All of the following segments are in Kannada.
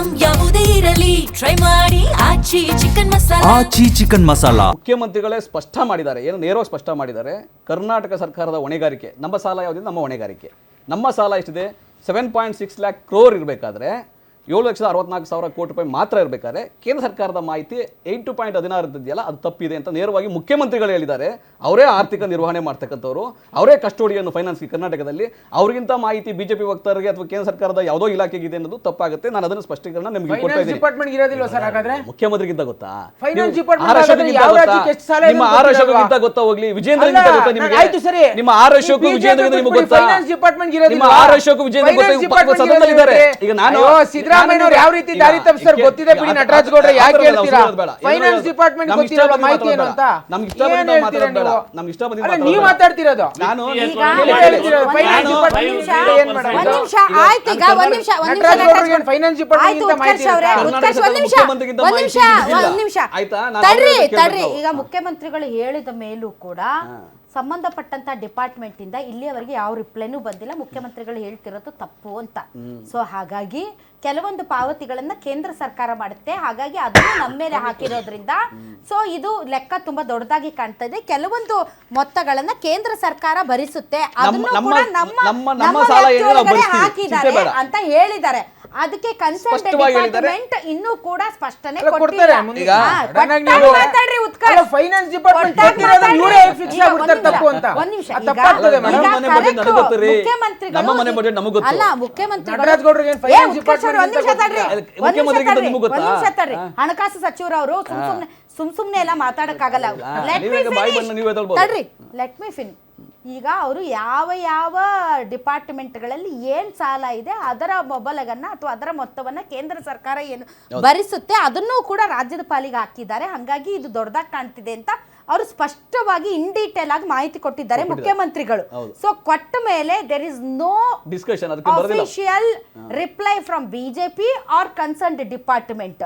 ಐಟಂ ಯಾವುದೇ ಇರಲಿ ಟ್ರೈ ಮಾಡಿ ಆಚಿ ಚಿಕನ್ ಮಸಾಲಾ. ಆಚಿ ಚಿಕನ್ ಮಸಾಲಾ. ಮುಖ್ಯಮಂತ್ರಿಗಳೇ ಸ್ಪಷ್ಟ ಮಾಡಿದ್ದಾರೆ, ಏನು ನೇರವಾಗಿ ಸ್ಪಷ್ಟ ಮಾಡಿದ್ದಾರೆ. ಕರ್ನಾಟಕ ಸರ್ಕಾರದ ಹೊಣೆಗಾರಿಕೆ, ನಮ್ಮ ಸಾಲ ಯಾವುದಿದೆ ನಮ್ಮ ಹೊಣೆಗಾರಿಕೆ. ನಮ್ಮ ಸಾಲ ಎಷ್ಟಿದೆ 7.6 lakh crore ಇರಬೇಕಾದ್ರೆ 7,64,000 ಕೋಟಿ ರೂಪಾಯಿ ಮಾತ್ರ ಇರಬೇಕಾದ್ರೆ ಕೇಂದ್ರ ಸರ್ಕಾರದ ಮಾಹಿತಿ 8.16 ಇದೆಯಲ್ಲ ಅದು ತಪ್ಪಿದೆ ಅಂತ ನೇರವಾಗಿ ಮುಖ್ಯಮಂತ್ರಿಗಳು ಹೇಳಿದ್ದಾರೆ. ಅವರೇ ಆರ್ಥಿಕ ನಿರ್ವಹಣೆ ಮಾಡ್ತಕ್ಕಂಥವ್ರು, ಅವರೇ ಕಸ್ಟೋಡಿಯನ್ನು ಫೈನಾನ್ಸ್ ಕರ್ನಾಟಕದಲ್ಲಿ. ಅವ್ರಿಗಿಂತ ಮಾಹಿತಿ ಬಿಜೆಪಿ ವಕ್ತಾರರಿಗೆ ಅಥವಾ ಕೇಂದ್ರ ಸರ್ಕಾರದ ಯಾವುದೋ ಇಲಾಖೆಗೆ ಇದೆ ಅನ್ನೋದು ತಪ್ಪಾಗುತ್ತೆ. ನಾನು ಅದನ್ನು ಸ್ಪಷ್ಟೀಕರಣ ನಿಮಗೆ ಕೊಡ್ತಾ ಇದ್ದೀನಿ. ಮುಖ್ಯಮಂತ್ರಿಗಿಂತ ಗೊತ್ತಾ, ನಿಮ್ಮ ಆರೋಗ್ಯಕ್ಕಿಂತ ಗೊತ್ತಾ ಹೋಗ್ಲಿ, ವಿಜೇಂದ್ರಗಿಂತ ಗೊತ್ತಾ ನಿಮಗೆ? ನಿಮ್ಮ ಆರೋಗ್ಯಕ್ಕೂ ವಿಜೇಂದ್ರಗಿಂತ ನಿಮಗೆ ಗೊತ್ತಾ? ನಿಮ್ಮ ಆರೋಗ್ಯಕ್ಕೂ ವಿಜೇಂದ್ರ ಗೊತ್ತಾ? ಸದನದಲ್ಲಿದ್ದಾರೆ. ಈಗ ನಾನು ಸಿದ್ದರಾಮಯ್ಯನವರು ಯಾವ ರೀತಿ ದಾರಿ ತಪ್ಪಿಸ್ತಾರೆ ಗೊತ್ತಿದೆ ಬಿಡಿ. ನಟರಾಜ್ ಗೌಡ್ರೆ ಯಾಕೆ ಹೇಳ್ತೀರಾ ಫೈನಾನ್ಸ್ ಡಿಪಾರ್ಟ್ಮೆಂಟ್ ಗೊತ್ತಿರಲ್ಲ ಮಾಹಿತಿ ಏನು ಅಂತ? ನಮ್ಗೆ ಇಷ್ಟ ಬಂದಿದ್ದು ಮಾತಾಡೋಣ. ನಮ್ಗೆ ಇಷ್ಟ ಬಂದಿದ್ದು ಮಾತಾಡೋಣ. ನೀವು ಮಾತಾಡ್ತಿರೋದು ನಾನು ಫೈನಾನ್ಸ್ ಡಿಪಾರ್ಟ್ಮೆಂಟ್ ಏನ್ ಮಾಡೋದು? ಒಂದ್ ನಿಮಿಷ ಆಯ್ತು. ಈಗ ಒಂದ್ ನಿಮಿಷ ನಟರಾಜ್ ಗೌಡ್ರಿಗೆ ಫೈನಾನ್ಸ್ ಡಿಪಾರ್ಟ್ಮೆಂಟ್ ಇಂದ ಮಾಹಿತಿ ಒಂದ್ ನಿಮಿಷ ತಡ್ರಿ. ಈಗ ಮುಖ್ಯಮಂತ್ರಿಗಳು ಹೇಳಿದ ಮೇಲೂ ಕೂಡ ಸಂಬಂಧಪಟ್ಟಂತ ಡಿಪಾರ್ಟ್ಮೆಂಟ್ ಇಂದ ಇಲ್ಲಿಯವರೆಗೆ ಯಾವ ರಿಪ್ಲೈನೂ ಬಂದಿಲ್ಲ. ಮುಖ್ಯಮಂತ್ರಿಗಳು ಹೇಳ್ತಿರೋದು ತಪ್ಪು ಅಂತ. ಸೊ ಹಾಗಾಗಿ ಕೆಲವೊಂದು ಪಾವತಿಗಳನ್ನ ಕೇಂದ್ರ ಸರ್ಕಾರ ಮಾಡುತ್ತೆ, ಹಾಗಾಗಿ ಅದನ್ನು ನಮ್ಮ ಮೇಲೆ ಹಾಕಿರೋದ್ರಿಂದ ಸೊ ಇದು ಲೆಕ್ಕ ತುಂಬಾ ದೊಡ್ಡದಾಗಿ ಕಾಣ್ತಾ ಇದೆ. ಕೆಲವೊಂದು ಮೊತ್ತಗಳನ್ನ ಕೇಂದ್ರ ಸರ್ಕಾರ ಭರಿಸುತ್ತೆ, ಅದನ್ನು ಕೂಡ ನಮ್ಮ ವ್ಯಾಪ್ತಿಯೊಳಗಡೆ ಹಾಕಿದ್ದಾರೆ ಅಂತ ಹೇಳಿದ್ದಾರೆ. ಅದಕ್ಕೆ ಕನ್ಸರ್ನ್ ಡಿಪಾರ್ಟ್ಮೆಂಟ್ ಇನ್ನೂ ಕೂಡ ಸ್ಪಷ್ಟನೆ ಕೊಟ್ಟಿಲ್ಲ. ಮಾತಾಡ್ರಿ ಉತ್ಕರ್ಷ್. ಫೈನಾನ್ಸ್ ಡಿಪಾರ್ಟ್ಮೆಂಟ್ ಇವರೇ ಫಿಕ್ಸ್ ಆಗ್ಬಿಡ್ತಾರೆ ತಪ್ಪು ಅಂತ. ಒಂದ್ ನಿಮಿಷ. ನಮ್ಮ ಮನೆ ಬಜೆಟ್ ನಮಗೆ ಗೊತ್ತು. ಅಲ್ಲ ಮುಖ್ಯಮಂತ್ರಿಗಳು ನಟರಾಜ್ ಗೌಡ್ರಿಗೆ ಫೈನಾನ್ಸ್ ಡಿಪಾರ್ಟ್ಮೆಂಟ್ ಒಂದ್ ನಿಮಿಷ ತಡ್ರಿ. ಹಣಕಾಸು ಸಚಿವರವರು ಸುಮ್ನೆ ಎಲ್ಲ ಮಾತಾಡಕ್ಕಾಗಲ್ಲ. Let me finish. ಈಗ ಅವರು ಯಾವ ಡಿಪಾರ್ಟ್ಮೆಂಟ್ಗಳಲ್ಲಿ ಏನ್ ಸಾಲ ಇದೆ ಅದರ ಮೊಬಲಗನ್ನ ಅಥವಾ ಅದರ ಮೊತ್ತವನ್ನ ಕೇಂದ್ರ ಸರ್ಕಾರ ಏನು ಭರಿಸುತ್ತೆ ಅದನ್ನೂ ಕೂಡ ರಾಜ್ಯದ ಪಾಲಿಗೆ ಹಾಕಿದ್ದಾರೆ. ಹಾಗಾಗಿ ಇದು ದೊಡ್ಡದಾಗಿ ಕಾಣ್ತಿದೆ ಅಂತ ಅವರು ಸ್ಪಷ್ಟವಾಗಿ ಇನ್ ಡೀಟೇಲ್ ಆಗಿ ಮಾಹಿತಿ ಕೊಟ್ಟಿದ್ದಾರೆ ಮುಖ್ಯಮಂತ್ರಿಗಳು. ಸೊ ಕೊಟ್ಟ ಮೇಲೆ there is no discussion official reply from BJP or concerned department.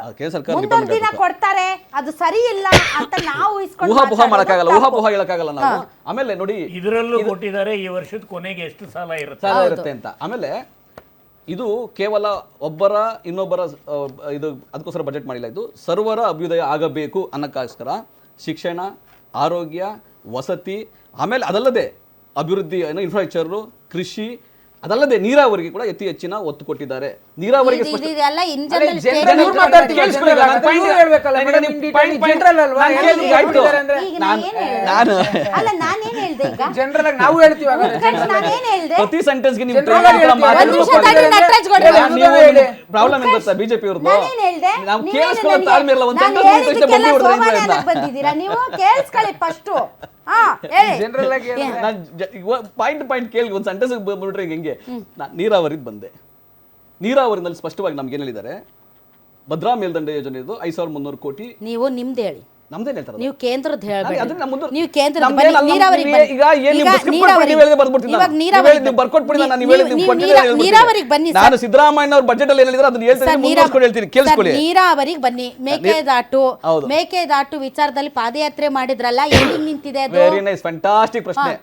ಮುಂದೊಂದು ದಿನ ಕೊಡ್ತಾರೆ, ಅದು ಸರಿ ಇಲ್ಲ ಅಂತ ನಾವು ಊಹಾಪೋಹ ಹೇಳಕ್ಕಾಗಲ್ಲ ನಾವು. ಆಮೇಲೆ ನೋಡಿ ಇದರಲ್ಲೂ ಕೊಟ್ಟಿದ್ದಾರೆ ಈ ವರ್ಷದ ಕೊನೆಗೆ ಎಷ್ಟು ಸಾಲ ಇರುತ್ತೆ ಅಂತ. ಆಮೇಲೆ ಇದು ಕೇವಲ ಒಬ್ಬರ ಇನ್ನೊಬ್ಬರ ಇದು ಅದಕ್ಕೋಸ್ಕರ ಬಜೆಟ್ ಮಾಡಿಲ್ಲ. ಇದು ಸರ್ವರ ಅಭ್ಯುದಯ ಆಗಬೇಕು ಅನ್ನಕ್ಕೋಸ್ಕರ ಶಿಕ್ಷಣ, ಆರೋಗ್ಯ, ವಸತಿ, ಆಮೇಲೆ ಅದಲ್ಲದೆ ಅಭಿವೃದ್ಧಿ ಇನ್ಫ್ರಾಸ್ಟ್ರಕ್ಚರ್, ಕೃಷಿ, ಅದಲ್ಲದೆ ನೀರಾವರಿಗೆ ಕೂಡ ಹೆಚ್ಚಿನ ಒತ್ತು ಕೊಟ್ಟಿದ್ದಾರೆ. ನೀರಾವರಿಗೆ ಪ್ರತಿ ಸೆಂಟೆನ್ಸ್ಗೆ ನೀವು ಪ್ರಾಬ್ಲಮ್ ಏನ್ ಗೊತ್ತಾ ಬಿಜೆಪಿ ಅವ್ರದ್ದು? ನಾವು ಕೇಳಿಸ್ಕೊಳ್ಳೋ ತಾಳ್ಮೆ ಇಲ್ಲ. ಒಂದು ಪಾಯಿಂಟ್ ಕೇಳಿ ಒಂದು ಸೆಂಟೆನ್ಸ್ ಬಂದ್ಬಿಟ್ರೆ ಹೆಂಗೆ? ನೀರಾವರಿ ಬಂದೆ. ನೀರಾವರಿನಲ್ಲಿ ಸ್ಪಷ್ಟವಾಗಿ ನಮ್ಗೆ ಏನ್ ಹೇಳಿದ್ದಾರೆ, ಭದ್ರಾ ಮೇಲ್ದಂಡೆ ಯೋಜನೆ 5,300 ಕೋಟಿ. ನೀವು ನಿಮ್ದು ಹೇಳಿ, ನಮ್ದೇನ್ ಹೇಳ್ತಾರೆ? ನೀವು ಕೇಂದ್ರದ ಹೇಳ್ಬೇಡಿ. ನೀವು ನೀರಾವರಿಗೆ ಬನ್ನಿ. ನಾನು ಸಿದ್ದರಾಮಯ್ಯ ಅವ್ರ ಬಜೆಟ್ ಅಲ್ಲಿ ಏನ್ ಹೇಳಿದ್ರೆ ಅದನ್ನ ಹೇಳ್ತೀನಿ, ಕೇಳಿಸ್ಕೊಳ್ಳಿ. ನೀರಾವರಿಗೆ ಬನ್ನಿ. ಮೇಕೆದಾಟು ವಿಚಾರದಲ್ಲಿ ಪಾದಯಾತ್ರೆ ಮಾಡಿದ್ರಲ್ಲ, ಎಲ್ಲಿ ನಿಂತಿದೆ ಅದು? ವೆರಿ ನೈಸ್, ಫ್ಯಾಂಟಾಸ್ಟಿಕ್ ಪ್ರಶ್ನೆ.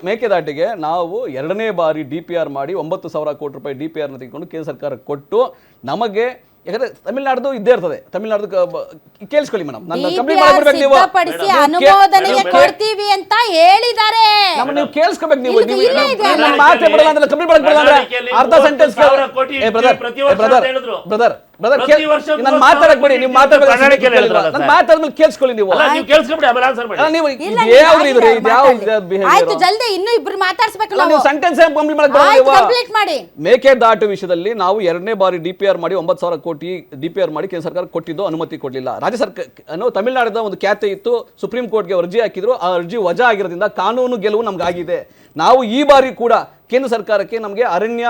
ಮೇಕೆದಾಟಿಗೆ ನಾವು 2ನೇ ಬಾರಿ DPR ಮಾಡಿ 9,000 ಕೋಟಿ ರೂಪಾಯಿ DPR ನ ತೆಗೆದುಕೊಂಡು ಕೇಂದ್ರ ಸರ್ಕಾರ ಕೊಟ್ಟು, ನಮಗೆ ಯಾಕಂದ್ರೆ ತಮಿಳುನಾಡು ಇದ್ದೇ ಇರ್ತದೆ. ತಮಿಳುನಾಡು ಕೇಳಿಸ್ಕೊಳ್ಳಿ ಮೇಡಮ್, ನಾನು ಕಂಪ್ಲೀಟ್ ಮಾಡ್ಬಿಡ್ಬೇಕು. ನೀವು ಅನುಮೋದನೆಗೆ ಕೊಡ್ತೀವಿ ಅಂತ ಹೇಳಿದ್ದಾರೆ. ನೀವು ಕೇಳಿಸ್ಕೋಬೇಕು. ನೀವು ಮಾತೇ ಬರಲ್ಲ ಅಂದ್ರೆ ಕಂಪ್ಲೀಟ್ ಮಾಡಕ್ ಬರಲ್ಲ ಅಂದ್ರೆ ಅರ್ಧ ಸೆಂಟೆನ್ಸ್ ಬ್ರದರ್ ನಾನು ಮಾತಾಡಕ್ ಬಿಡಿ. ನೀವು ಮಾತಾಡ್ಮೇಲೆ ಕೇಳಿಸ್ಕೊಳ್ಳಿ. ಆಯ್ತು, ಜಲ್ದಿ ಇನ್ನೂ ಇಬ್ರು ಮಾತಾಡ್ಸ್ಬೇಕು. ನೀವು ಸೆಂಟೆನ್ಸ್ ಕಂಪ್ಲೀಟ್ ಮಾಡಿ. ಮೇಕೆದಾಟು ವಿಷಯದಲ್ಲಿ ನಾವು 2ನೇ ಬಾರಿ DPR ಮಾಡಿ 9,000 ಕೋಟಿ DPR ಮಾಡಿ ಕೇಂದ್ರ ಸರ್ಕಾರ ಕೊಟ್ಟಿದ್ದು ಅನುಮತಿ ಕೊಡ್ಲಿಲ್ಲ. ರಾಜ್ಯ ಸರ್ಕಾರ ತಮಿಳುನಾಡಿನ ಒಂದು ಖ್ಯಾತೆ ಇತ್ತು, ಸುಪ್ರೀಂ ಕೋರ್ಟ್ಗೆ ಅರ್ಜಿ ಹಾಕಿದ್ರು. ಆ ಅರ್ಜಿ ವಜಾ ಆಗಿರೋದ್ರಿಂದ ಕಾನೂನು ಗೆಲುವು ನಮ್ಗೆ ಆಗಿದೆ. ನಾವು ಈ ಬಾರಿ ಕೂಡ ಕೇಂದ್ರ ಸರ್ಕಾರಕ್ಕೆ ನಮಗೆ ಅರಣ್ಯ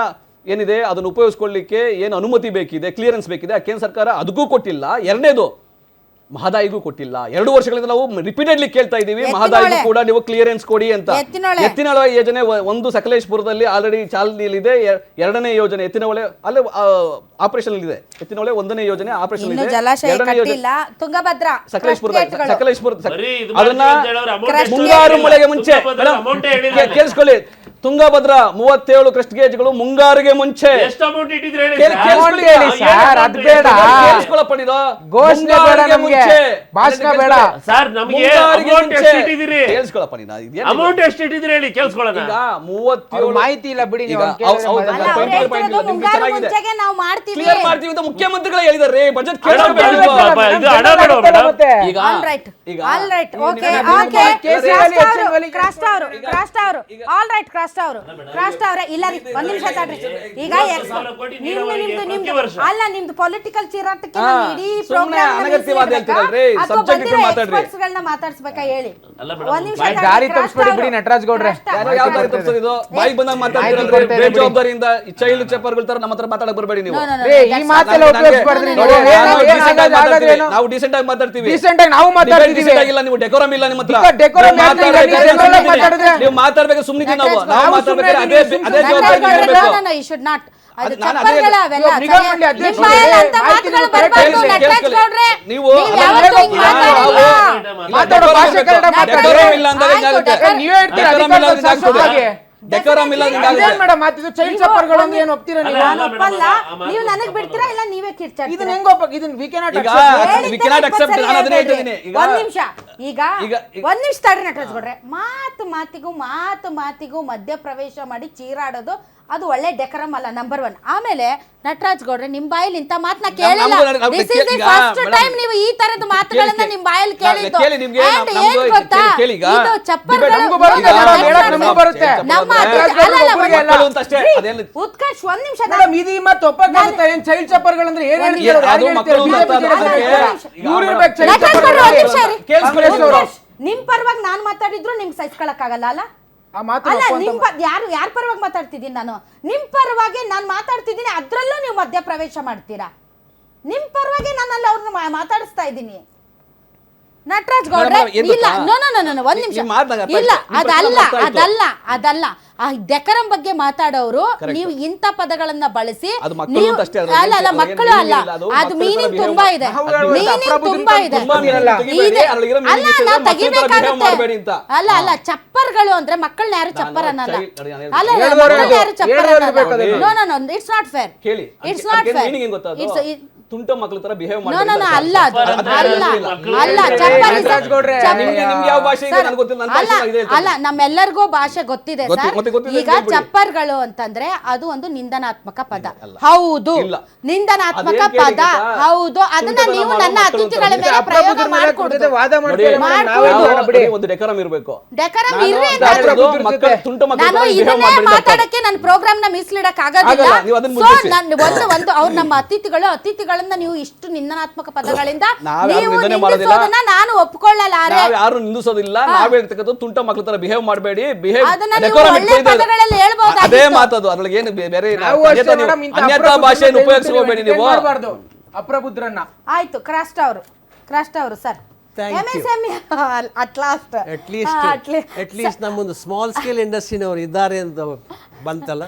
ಏನಿದೆ ಅದನ್ನು ಉಪಯೋಗಿಸ್ಕೊಳ್ಳಿಕ್ಕೆ ಏನು ಅನುಮತಿ ಬೇಕಿದೆ, ಕ್ಲಿಯರೆನ್ಸ್ ಬೇಕಿದೆ, ಆ ಕೇಂದ್ರ ಸರ್ಕಾರ ಅದಕ್ಕೂ ಕೊಟ್ಟಿಲ್ಲ. 2ನೇದು ಮಹದಾಯಿಗೂ ಕೊಟ್ಟಿಲ್ಲ. 2 ವರ್ಷಗಳಿಂದ ನಾವು ರಿಪೀಟೆಡ್ಲಿ ಕೇಳ್ತಾ ಇದೀವಿ, ಮಹದಾಯಿಗೂ ಕೂಡ ನೀವು ಕ್ಲಿಯರೆನ್ಸ್ ಕೊಡಿ ಅಂತ. ಎತ್ತಿನಹೊಳೆ ಯೋಜನೆ ಒಂದು ಸಕಲೇಶ್ಪುರದಲ್ಲಿ ಆಲ್ರೆಡಿ ಚಾಲನೆಯಲ್ಲಿದೆ. 2ನೇ ಯೋಜನೆ ಎತ್ತಿನಹೊಳೆ ಅಲ್ಲೇ ಆಪರೇಷನ್ ಇದೆ. ಎತ್ತಿನಹೊಳೆ 1ನೇ ಯೋಜನೆ ಆಪರೇಷನ್ ಇದೆ. 2ನೇ ಯೋಜನೆ ತುಂಗಭದ್ರಾ ಸಕಲೇಶ್ಪುರ ಅದನ್ನ ಮುಂಗಾರು ಮಳೆಗೆ ಮುಂಚೆ ಕೇಳಿಸ್ಕೊಳ್ಳಿ. ತುಂಗಭದ್ರಾ 37 ಕ್ರಸ್ಟ್ ಗೇಜ್ಗಳು ಮುಂಗಾರಿಗೆ ಮುಂಚೆ ಎಷ್ಟು ಅಮೌಂಟ್ ಇಟ್ಟಿದ್ರೆ ಹೇಳಿ ಕೇಳಿ- ಸರ್. ಕೇಳಿಸ್ಕೊಳ್ಳಿ ಹೇಳಿ ಈಗ. ಸರ್, ಅದ್ ಬೇಡ. ಕೇಳಿಸ್ಕೊಳ್ಳಪ್ಪ ನೀನು. ಘೋಷಣೆ ಬೇಡ ಮುಂಗಾರಿಗೆ ನಮ್ಗೆ. ಮುಂಚೆ. ಭಾಷಣ ಬೇಡ. ಸರ್ ನಮಗೆ ಮುಂಗಾರಿಗೆ ಅಮೌಂಟ್ ಮುಂಚೆ. ಎಷ್ಟು ಇಟ್ಟಿದ್ದೀರಿ ಕೇಳಿಸ್ಕೊಳ್ಳಪ್ಪ ನೀನು. ಇದೇನಿದು? ಅಮೌಂಟ್ ಎಷ್ಟು ಇಟ್ಟಿದ್ದೀರಿ ಹೇಳಿ ಕೇಳಿಸ್ಕೊಳ್ಳೋಣ ಈಗ ಅವ್ರ 37 ಮಾಹಿತಿ ಇಲ್ಲ ಬಿಡಿ, ನೀವು ಈಗ ಅವ್ರು ಕೇಳಿದ್ರೆ ಹೌದು, ಅಲ್ಲ, point ಅವ್ರು ಇಲ್ಲ, point ಇಲ್ಲ, ಹೇಳ್ತಿರೋದು ನಿಮ್ಗೆ ಮುಂಗಾರು ಚೆನ್ನಾಗಿದೆ. ಮುಂಚೆಗೆ ನಾವು ಮಾಡ್ತೀವಿ. ಕ್ಲಿಯರ್ ಮಾಡ್ತೀವಿ ಅಂತ ಮುಖ್ಯಮಂತ್ರಿಗಳು ಹೇಳಿದ್ದಾರೆ. ಬಜೆಟ್ ಹಣ ಬೇಡ, ಇದು ಹಣ ಬೇಡ ಮೇಡಮ್. ಮತ್ತೆ ಈಗ ಆಲ್ ರೈಟ್ ಈಗ ಆಲ್ ರೈಟ್ ನೀವು ಓಕೆ ನಿಮ್ಮ ಓಕೆ ಕೇಸರಿ ಅಲ್ಲಿ ಹೆಚ್ಚಿನ ಬಲಿ- ಕ್ರಾಸ್ಟ್ ಅವರು ಆಲ್ ರೈಟ್ ಕ್ರಾಸ್ಟ್ ಅವರೇ ಇಲ್ಲ ರೀ ಒಂದ್ ನಿಮಿಷ ತಡ್ರಿ ಈಗ ನಿಮ್ದು ಅಲ್ಲ ನಿಮ್ದು ಪೊಲಿಟಿಕಲ್ ಚಿರಾಟಕ್ಕೆ ನಾನು ಇಡೀ ಸುಮ್ನೆ ಪ್ರೋಗ್ರಾಮ್ ಅನಗತ್ಯವಾದ ಹೇಳ್ತೀರಲ್ರಿ, subject ಇಟ್ಟು ಮಾತಾಡ್ರಿ. ಗಳನ್ನ ಮಾತಾಡ್ಸ್ಬೇಕಾ ಹೇಳಿ ಅಲ್ಲ ಮೇಡಮ್, ಒಂದ್ ನಿಮಿಷ ಬಾಯ್ ದಾರಿ ತಪ್ಪಿಸ್ಬೇಡಿ ಬಿಡಿ ನಟರಾಜ್ ಗೌಡ್ರೆ. ಯಾವ ದಾರಿ ತಪ್ಪಿಸೋದು ಇದು? ಬಾಯಿಗೆ ಬಂದಾಗ ಮಾತಾಡ್ತಿರಲ್ರಿ, ಬೇಜವಾಬ್ದಾರಿಯಿಂದ ಈ ಚೈಲ್ಡ್ ಚೇಪರ್ಗಳ ತರ ನಮ್ಮ ಹತ್ರ ಮಾತಾಡಕ್ ಬರಬೇಡಿ ನೀವು. ಏ, ಈ ಮಾತೆಲ್ಲ ಉಪಯೋಗಿಸ್ಬಾರ್ದ್ರಿ ನೀವು. ನೋಡಿ, ಏನು, ನಾವು ಏನು decent ಆಗಿ ಆಗೋದೇನು? ಮಾತಾಡ್ತೀವಿ. ನಾವು ಡಿಸೆಂಟ್ ಆಗಿ ಮಾತಾಡ್ತೀವಿ. Decent ಆಗಿ ನಾವು ಮಾತಾಡ್ತಿದೀವಿ. Decent ಆಗಿಲ್ಲ, ನೀವು ಡೆಕೋರಮ್ ಇಲ್ಲ ನಿಮ್ಮ ಹತ್ರ. ಈಗ decorum ನೀವು ಯಾಕೆ ಇಲ್ಲ? ಮಾತಾಡ್ಬೇಕಾದ್ರೆ ನೀವು ಸುಮ್ನಿದ್ದೀರಿ. ಮಾತಾಡಿದ್ರೆ? ನೀವು ಮಾತಾಡ್ಬೇಕು ಸುಮ್ಮನಿದ್ದೀವಿ ನಾವು. ನಾವು ನಾವು ಮಾತಾಡ್ಬೇಕಾದ್ರೆ ಸುಮ್ನೆ ಅದೇ ನೀವು ಅದೇ ಸುಮ್ನೆ ಜವಾಬ್ದಾರಿ ಇರಬೇಕು. No, you should not. ಅದು ನಾನು ಅದೇ ಚಪ್ಪರ್ಗಳ ಅವೆಲ್ಲ ಇವಾಗ ನಿಗಮ ಮಂಡಳಿ ಸರಿಯಾಗಿ- ಅಧ್ಯಕ್ಷರು ನಿಮ್ಮ ಬಾಯಲ್ಲಿ ಅಂತ ಮಾಹಿತಿ ಮಾತುಗಳು ನೀವು correct ಬರ್ಬಾರ್ದು, ಆಗಿ ನಟರಾಜ್ ಕೇಳಿಸ್ಕೊಳ್ಳಿ. ಗೌಡ್ರೆ. ನೀವು ನೀವು ಯಾವತ್ತೂ ಹಿಂಗ್ ಮಾತಾಡಿಲ್ಲ. ಮಾತಾಡೋ ಭಾಷೆ ಕನ್ನಡ ಮಾತಾಡಿ. ಡೆಕೋರಮ್ ಇಲ್ಲ ಅಂದಾಗ ಆಯ್ತು, ಹಿಂಗಾಗುತ್ತೆ. ಡೆಕೋರಮ್ ನೀವೇ ಹೇಳ್ತೀರಾ ಡೆಕೋರಮ್ ಇಲ್ಲ ಅಧಿಕಾರದ ಅಂದಾಗ ಹಿಂಗಾಗುತ್ತೆ. ಶಾಸಕರಾಗಿ. ಡೆಕೋರಮ್ ಇಲ್ಲ ಅಂದಾಗ ಇದೇನ್ ಹಿಂಗಾಗುತ್ತೆ. ಮೇಡಮ್ ಮಾತಿದು ಚೈಲ್ಡ್ ಚಪ್ಪರ್ಗಳು ಅಂದ್ರೆ ಏನು ಒಪ್ತೀರಾ ನೀವು? ಅಲ್ಲ, ನಾನು ಒಪ್ಪಲ್ಲ. ಆ ಮಾತು ನೀವು ನನಗ್ ಒಪ್ಪಲ್ಲ. ಬಿಡ್ತೀರಾ ಇಲ್ಲ ನೀವೇ ಇದನ್ನ ಕಿರ್ಚಾಡ್ತೀರಾ? ಹೆಂಗ್ ಒಪ್ಪ ಇದನ್ನ we cannot ಈಗ accept. we cannot accept. ನಾನು ಅದನ್ನೇ ಹೇಳ್ತಿದ್ದೀನಿ. ಈಗ ಒಂದ್ ನಿಮಿಷ ಈಗ ಈಗ- ಒಂದ್ ನಿಮಿಷ ತಡ್ರಿ ನಟರಾಜ್ ಗೌಡ್ರೆ. ಮಾತಿಗೂ ಮಧ್ಯ ಪ್ರವೇಶ ಮಾಡಿ ಚೀರಾಡೋದು ಅದು ಒಳ್ಳೆ ಡೆಕರಮ್ ಅಲ್ಲ, ನಂಬರ್ 1. ಆಮೇಲೆ ನಟರಾಜ್ ಗೌಡ್ರೆ ನಿಮ್ ಬಾಯಲ್ಲಿ ಇಂತ ಮಾತನ್ನ ಕೇಳಿಲ್ಲ. ನಮ್ಗೂ ದಿಸ್ ಇಸ್ ದಿ ಈಗ ಫಸ್ಟ್ ಮೇಡಮ್, ಟೈಮ್ ನೀವು ಈ ತರದ ಮಾತುಗಳನ್ನ ನಿಮ್ ಬಾಯಲ್ಲಿ ಕೇಳಿದ್ದು. ಕೇಳಿ ನಿಮ್ಗೆ, And ನಮ್ದು ಏನ್ ಗೊತ್ತಾ? ಕೇಳಿ ಈಗ. ಇದು ಚಪ್ಪರ್ಗಳು- ನಮ್ಗೂ ಬರುತ್ತೆ, No, no, ಮೇಡಮ್, no, ಹೇಳಕ್ no, ನಮಗೂ no. ಬರುತ್ತೆ. ನಮ್ಮ ಚಪ್ಪರ್ಗಳು ಅತಿಥಿ- ಅಲ್ಲ, ಅಲ್ಲ, ಒಬ್ಬರಿಗೆ ಒಂದು- ಮಕ್ಕಳು ಅಂತ ಅಷ್ಟೇ. ಅದೇನು ಉತ್ಕರ್ಷ್ ಒಂದ್ ನಿಮಿಷ ಮೇಡಮ್ ಇದು ಈ ಮಾತು ಒಪ್ಪಕ್ಕಾಗುತ್ತಾ? ಏನ್ ಚೈಲ್ಡ್ ಚಪ್ಪರ್ಗಳು ಅಂದ್ರೆ ಏನ್ ಹೇಳ್ತೀರಾ? ಅದು ಯಾರು ಮಕ್ಕಳು ಹೇಳ್ತೀರಾ? ಅಂತ BJP ಅದಕ್ಕೆ ಜನತೆಗೆ? ಇವ್ರು ಇರ್ಬೇಕು ಚೈಲ್ಡ್ ನಟರಾಜ್ ಗೌಡ್ರೆ, ಚಪ್ಪರ್ಗಳು. ಒಂದ್ ನಿಮಿಷ ಇರಿ. ಕೇಳಿಸ್ಕೊಳ್ಳಿ ಕಾಂಗ್ರೆಸ್ ಅವರು. ನಿಮ್ ಪರವಾಗಿ ನಾನ್ ಮಾತಾಡಿದ್ರು ನಿಮ್ಗೆ ಸಹಿಸ್ಕೊಳಕ್ಕಾಗಲ್ಲ ಅಲ್ಲ? ಆ ಮಾತು ಅಲ್ಲ ಒಪ್ಪುವಂತ ನಿಮ್ ಯಾರ ಪರವಾಗಿ ಮಾತಾಡ್ತಿದ್ದೀನಿ ನಾನು? ನಿಮ್ ಪರವಾಗಿ ನಾನು ಮಾತಾಡ್ತಿದ್ದೀನಿ, ಅದ್ರಲ್ಲೂ ನೀವು ಮಧ್ಯ ಪ್ರವೇಶ ಮಾಡ್ತೀರಾ? ನಿಮ್ ಪರವಾಗಿ ನಾನು ಅಲ್ಲಿ ಅವ್ರನ್ನ ಮಾತಾಡಿಸ್ತಾ ಇದ್ದೀನಿ. ನಟರಾಜ್ ಗೌಡ್ರೆ ಮೇಡಮ್, ಏನ್ ಇಲ್ಲ, ಗೊತ್ತಾ? ನೋ ಒಂದ್ ನಿಮಿಷ ನಿಮ್ಮ ಮಾತನ್ನ ಅರ್ಥ ಇಲ್ಲ, ಆಯ್ತು. ನಿಮ್ಮ ಅದಲ್ಲ ಪ್ರಶ್ನೆ ಅರ್ಥ ಆಯ್ತು. ಅದಲ್ಲ ಆ ಡೆಕರಂ ಬಗ್ಗೆ ಮಾತಾಡೋರು Correct. ನೀವು ಇಂಥ ಪದಗಳನ್ನ ಬಳಸಿ ಅದು ಮಕ್ಕಳು ನೀವು ಅಂತ ಅಷ್ಟೇ, ಅದ್ರಲ್ಲಿ ಅಲ್ಲ ಅಲ್ಲ ಏನು ಮಕ್ಕಳು meaning ಅಲ್ಲ, ಇಲ್ಲ, ಅದು ಅದು ಮಕ್ಕಳ ಮೀನಿಂಗ್ ತರ ತುಂಬಾ behave ಇದೆ, ನಾವು ಹೇಳುವಂತ ಮೀನಿಂಗ್ ಅಪ್ರಬುದ್ಧ ತುಂಬಾ ಇದೆ. ತುಂಬಾ meaning ತೆಗಿಬೇಡಿ, ಇದೆ. ಅದ್ರಲ್ಲಿರೋ ಅಲ್ಲ, meaning ನಾವು ಮಕ್ಕಳ ತರ behave ತೆಗಿಬೇಕಾಗುತ್ತೆ. ಮಾಡಬೇಡಿ ಅಂತ. ಅಲ್ಲ ಚಪ್ಪರ್ಗಳು ಅಂದ್ರೆ ಮಕ್ಕಳನ್ನ ಯಾರು ಚಪ್ಪರ್ ಅನ್ನಲ್ಲ. ಅಲ್ಲ ಹೇಳಿದವರು ಮಕ್ಕಳನ್ನ ಯಾರು ಚಪ್ಪರ್ ಹೇಳಿದವರು ಅನ್ನಲ್ಲ. ಬೇಕಾದ್ರೆ. No, it's not fair. ಕೇಳಿ It's not fair. ಮೀನಿಂಗ್ ಏನ್ ಗೊತ್ತಾ? It's- ತುಂಟ ಮಕ್ಕಳ ತರ ಬಿಹೇವ್ No, ಮಾಡಿ ಅಲ್ಲ ಅದು. ಚಪ್ಪರ್ ಅಲ್ಲ ಮಕ್ಕಳು ಅಲ್ಲ ಹೇಳ್ತಾರೆ. ಚಪ್ಪರ್ is- ನಟರಾಜ್ ಗೌಡ್ರೆ, ನಿಮ್ಗೆ ಯಾವ ಭಾಷೆ ಇದೆ ನನಗೆ ಗೊತ್ತಿಲ್ಲ, ನನ್ನ ಅಲ್ಲ ಭಾಷೆ ಇದೆ ಹೇಳ್ತೀನಿ. ಅಲ್ಲ ನಮ್ಮೆಲ್ಲರಿಗೂ ಭಾಷೆ ಗೊತ್ತಿದೆ ಸರ್. ಗೊತ್ತಿದೆ ಈಗ ಹೇಳ್ಬಿಡಿ. ಚಪ್ಪರ್ಗಳು ಅಂತಂದ್ರೆ ಅದು ಒಂದು ನಿಂದನಾತ್ಮಕ ಪದ. ಹೌದು, ಇಲ್ಲ. ನಿಂದನಾತ್ಮಕ ಅದೇನ್ ಕೇಳಿ ಪದ ಗೊತ್ತಾ? ಹೌದು. ಅದನ್ನ ತುಂಟತನ ನೀವು ಮಾಡೋ ನನ್ನ ಮಕ್ಕಳು ಅತಿಥಿಗಳ ಅಂತ. ಮೇಲೆ ಪ್ರಯೋಗ ಅಪ್ರಬುದ್ಧರ ಮೇಲೆ ಮಾಡ್ಕೊಡುದು. ಕುಡಿದು ವಾದ ನೋಡಿ, ಮಾಡ್ತೀರಾ ಮೇಡಮ್? ನಾವು ಮಾಡ್ಕೊಡು. ಹೇಳೋಣ ಬಿಡಿ. ಒಂದು ಡೆಕೋರಮ್ ಇರಬೇಕು. ಡೆಕರಂ ನಾನು ಇರ್ರಿ ಅಂತ ನಾನು- ಹೇಳೋದು ನಾನು ಮಕ್ಕಳು ತುಂಟ ಮಕ್ಕಳ ನಾನು ತರ behave ಇದನ್ನೇ ಮಾಡ್ಬೇಡಿ ಅಂತ. ಮಾತಾಡಕ್ಕೆ ನನ್ನ ಪ್ರೋಗ್ರಾಮ್ ನ ಮೀಸಲಿಡಕ್ ಆಗೋದಿಲ್ಲ. ಆಗಲ್ಲ, ನೀವು ಅದನ್ನ ಸೊ ಮುಗಿಸಿ. ಒಂದು ಅವ್ರು ನಮ್ಮ ಅತಿಥಿಗಳನ್ನ ನೀವು ಇಷ್ಟು ನಿಂದನಾತ್ಮಕ ಪದಗಳಿಂದ ನಾವ್ ಯಾರು ನೀವು ನಿಂದನೆ ಮಾಡೋದಿಲ್ಲ. ನಿಂದಿಸೋದನ್ನ ನಾನು ಒಪ್ಕೊಳ್ಳಲಾರೆ. ನಾವ್ ಯಾರು ನಿಂದಿಸೋದಿಲ್ಲ, ನಾವ್ ಹೇಳ್ತಕ್ಕಂಥ ತುಂಟ ಮಕ್ಕಳ ತರ ಬಿಹೇವ್ ಮಾಡಬೇಡಿ. ಅದನ್ನ ನೀವು ಒಳ್ಳೆ ಪದಗಳಲ್ಲಿ ಹೇಳ್ಬೋದಾಗಿತ್ತು. ಅದೇ ಮಾತದು, ಅದ್ರಲ್ಲಿ ಏನು ಬೇರೆ ನಾವು ಅಷ್ಟೇ ಮೇಡಮ್, ಇಂಥ ಅನ್ಯತಾ ಅಪ್ರಬುದ್ಧರನ್ನ ಭಾಷೆಯನ್ನು ಉಪಯೋಗಿಸ್ಕೋಬೇಡಿ ನೀವು. ಮಾಡ್ಬಾರ್ದು ಅಪ್ರಬುದ್ಧರನ್ನ. ಆಯ್ತು, ಕ್ರಾಸ್ಟ್ ಅವರು sir MSME at last. At least ನಮ್ಮೊಂದು ಸ್ಮಾಲ್ ಸ್ಕೇಲ್ ಇಂಡಸ್ಟ್ರಿನವರು ಇದ್ದಾರೆ ಅಂತ ಬಂತಲ್ಲ.